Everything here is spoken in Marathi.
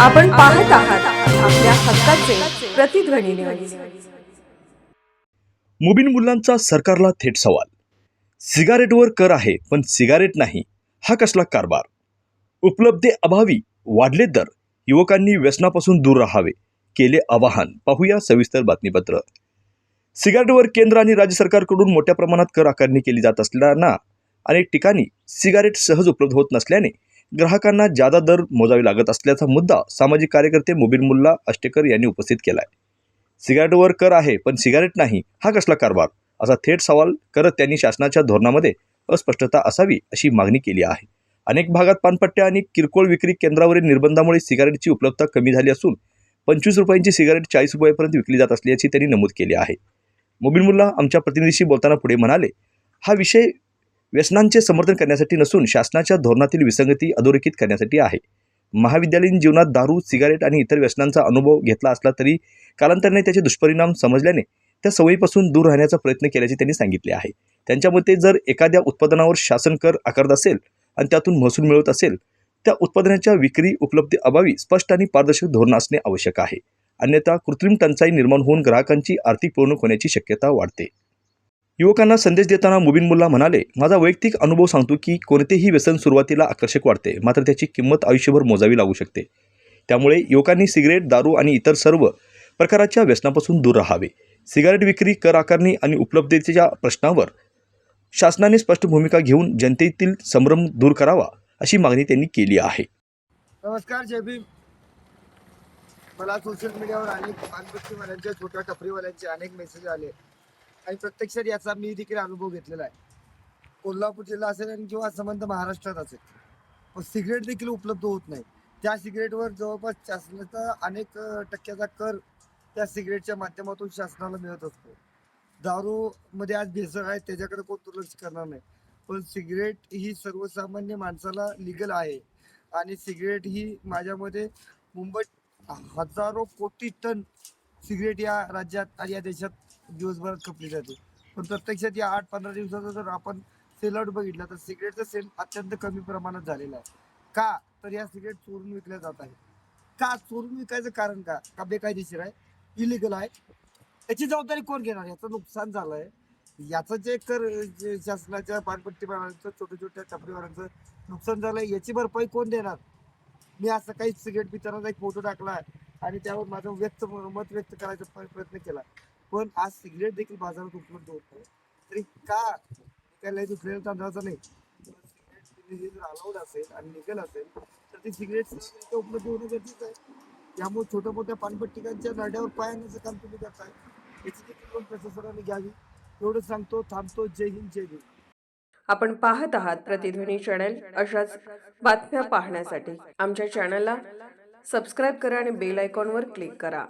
आपण पाहत आहात आपल्या हक्काचे प्रतिध्वनी न्यूज. मुबीन मुल्लांचा सरकारला थेट सवाल. सिगारेटवर कर आहे पण सिगारेट नाही, हा कसला कारभार? उपलब्धतेअभावी वाढले दर, युवकांनी व्यसनापासून दूर राहावे, केले आवाहन. पाहूया सविस्तर बातमीपत्र. सिगारेटवर केंद्र आणि राज्य सरकारकडून मोठ्या प्रमाणात कर आकारणी केली जात असल्यानं अनेक ठिकाणी सिगारेट सहज उपलब्ध होत नसल्याने ग्राहकांना जादा दर मोजावे लागत असल्याचा मुद्दा सामाजिक कार्यकर्ते मुबीन मुल्ला अष्टेकर यांनी उपस्थित केलाय. सिगारेटवर कर आहे पण सिगारेट नाही, हा कसला कारभार, असा थेट सवाल करत त्यांनी शासनाच्या धोरणामध्ये अस्पष्टता असावी अशी मागणी केली आहे. अनेक भागात पानपट्ट्या आणि किरकोळ विक्री केंद्रावरील निर्बंधामुळे सिगारेटची उपलब्धता कमी झाली असून 25 रुपयांची सिगारेट 40 रुपयापर्यंत विकली जात असल्याची त्यांनी नमूद केली आहे. मुबीन मुल्ला आमच्या प्रतिनिधीशी बोलताना पुढे म्हणाले, हा विषय व्यसनांचे समर्थन करण्यासाठी नसून शासनाच्या धोरणातील विसंगती अधोरेखित करण्यासाठी आहे. महाविद्यालयीन जीवनात दारू, सिगारेट आणि इतर व्यसनांचा अनुभव घेतला असला तरी कालांतराने त्याचे दुष्परिणाम समजल्याने त्या सवयीपासून दूर राहण्याचा प्रयत्न केल्याचे त्यांनी सांगितले आहे. त्यांच्या मते जर एखाद्या उत्पादनावर शासन कर आकारत असेल आणि त्यातून महसूल मिळवत असेल, त्या उत्पादनाच्या विक्री उपलब्धतेअभावी स्पष्ट आणि पारदर्शक धोरण असणे आवश्यक आहे. अन्यथा कृत्रिम टंचाई निर्माण होऊन ग्राहकांची आर्थिक पिळवणूक होण्याची शक्यता वाढते. युवकांना संदेश देताना मुबीन मुल्ला म्हणाले, माझा वैयक्तिक अनुभव सांगतो की कोणतेही व्यसन सुरुवातीला आकर्षक वाटते, मात्र त्याची किंमत आयुष्यभर मोजावी लागू शकते. त्यामुळे युवकांनी सिगरेट, दारू आणि इतर सर्व प्रकारच्या व्यसनापासून दूर राहावे. सिगारेट विक्री, कर आकारणी आणि उपलब्धतेच्या प्रश्नावर शासनाने स्पष्ट भूमिका घेऊन जनतेतील संभ्रम दूर करावा अशी मागणी त्यांनी केली आहे. नमस्कार, जय भीम. मला सोशल मीडियावर अनेक पानपट्टीवाल्यांच्या, छोट्या टपरीवाल्यांचे अनेक मेसेज आले आणि प्रत्यक्षात याचा मी देखील अनुभव घेतलेला आहे. कोल्हापूर जिल्हा असेल आणि किंवा संबंध महाराष्ट्रात असेल, पण सिगरेट देखील उपलब्ध होत नाही. त्या सिगरेटवर जवळपास शासनाचा अनेक टक्क्याचा कर त्या सिगरेटच्या माध्यमातून शासनाला मिळत असतो. दारूमध्ये आज भेसळ आहे, त्याच्याकडे कोण दुर्लक्ष करणार नाही, पण सिगरेट ही सर्वसामान्य माणसाला लिगल आहे. आणि सिगरेट ही माझ्यामध्ये मुंबईत हजारो कोटी टन सिगरेट या राज्यात आणि या देशात दिवसभरात खपली जाते. पण प्रत्यक्षात या 8-15 दिवसाचा जर आपण सेल आउट बघितला तर सिगरेटचा सेल अत्यंत कमी प्रमाणात झालेला आहे. का तर या सिगरेट चोरून विकल्या जात आहे. का चोरून विकायचं कारण का बेकायदेशीर आहे, इलिगल आहे. याची जबाबदारी कोण घेणार? याचं नुकसान झालं आहे, याचं जे कर शासनाच्या पानपट्टीवाल्यांचं, छोट्या छोट्या टपरीवाल्यांचं नुकसान झालंय, याची भरपाई कोण देणार? मी असं काही सिगरेट पिताना एक फोटो टाकला आणि त्यावर माझं मत व्यक्त करायचा प्रयत्न केला, पण आज सिगरेट देखील बाजारात उपलब्ध होत नाही. तरी का विकायला दुसऱ्या तांदळाचा नाही, सिगरेट जर अलाउड असेल आणि लिगल असेल तर ती सिगरेट उपलब्ध होणं गरजेचं आहे. त्यामुळे छोट्या मोठ्या पानपट्टिकांच्या नाड्यावर पाय आणण्याचं काम तुम्ही करताय, याची देखील प्रशासनाने घ्यावी. एवढं सांगतो, थांबतो. जय हिंद, जय भीम. आपण पाहत आहात प्रतिध्वनी चॅनल. अशाच बातम्या पाहण्यासाठी आमच्या चॅनलला सबस्क्राईब करा आणि बेल आयकॉनवर क्लिक करा.